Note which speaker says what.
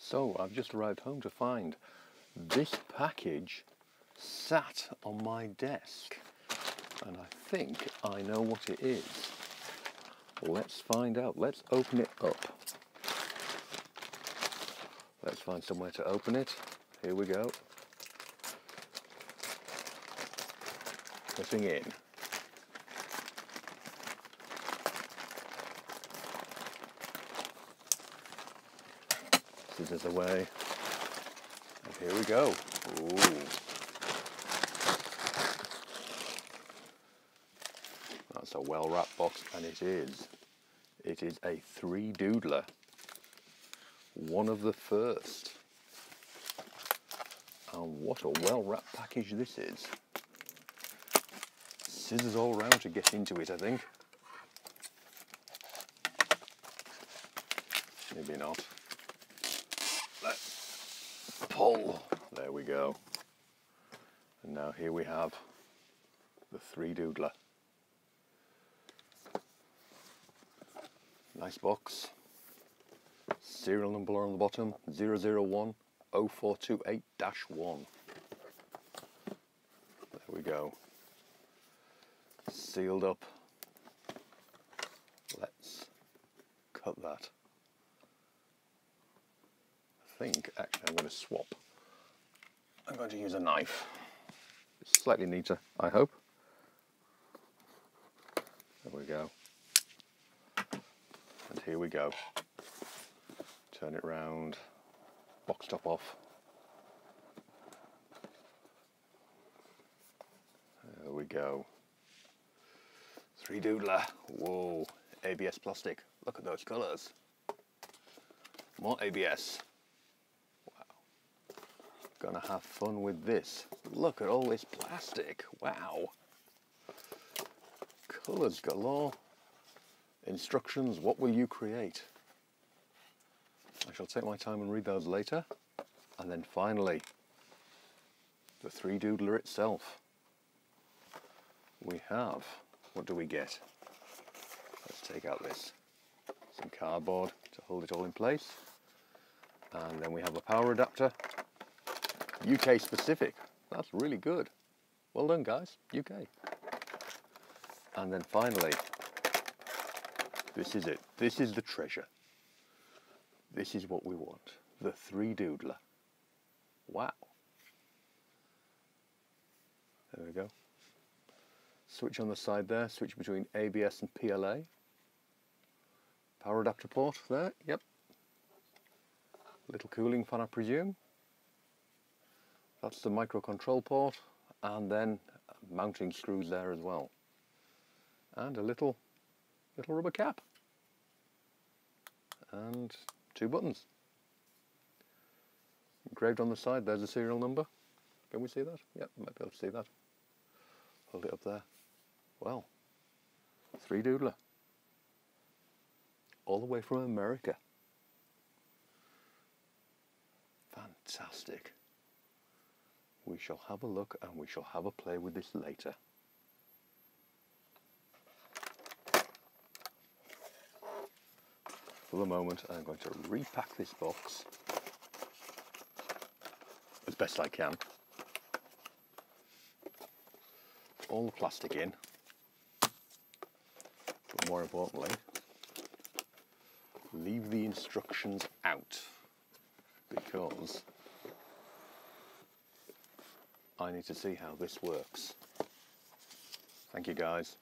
Speaker 1: So I've just arrived home to find this package sat on my desk, and I think I know what it is. Let's find out. Let's open it up. Let's find somewhere to open it. Here we go. Putting in. Scissors away. And here we go. Ooh. That's a well-wrapped box, and it is. It is a 3Doodler. One of the first. And what a well-wrapped package this is. Scissors all round to get into it, I think. Maybe not. Let's pull. There we go. And now here we have the 3Doodler. Nice box. Serial number on the bottom, 001 0428-1. There we go. Sealed up. Let's cut that. I think actually I'm going to swap. I'm going to use a knife. It's slightly neater, I hope. There we go. And here we go. Turn it round. Box top off. There we go. 3Doodler. Whoa. ABS plastic. Look at those colours. More ABS. Wow. Gonna have fun with this. Look at all this plastic. Wow. Colours galore. Instructions. What will you create? I shall take my time and read those later. And then finally, the 3Doodler itself. We have, what do we get? Let's take out this. Some cardboard to hold it all in place. And then we have a power adapter. UK specific. That's really good. Well done, guys. UK. And then finally, this is it. This is the treasure. This is what we want. The 3Doodler. Wow. There we go. Switch on the side there. Switch between ABS and PLA. Power adapter port there. Yep. Little cooling fan, I presume. That's the microcontrol port. And then mounting screws there as well. And a little rubber cap. And 2 buttons. Engraved on the side, there's a serial number. Can we see that? Yep, might be able to see that. Hold it up there. Well, 3Doodler. All the way from America. Fantastic. We shall have a look and we shall have a play with this later. For the moment, I'm going to repack this box as best I can. All the plastic in, but more importantly, leave the instructions out, because I need to see how this works. Thank you, guys.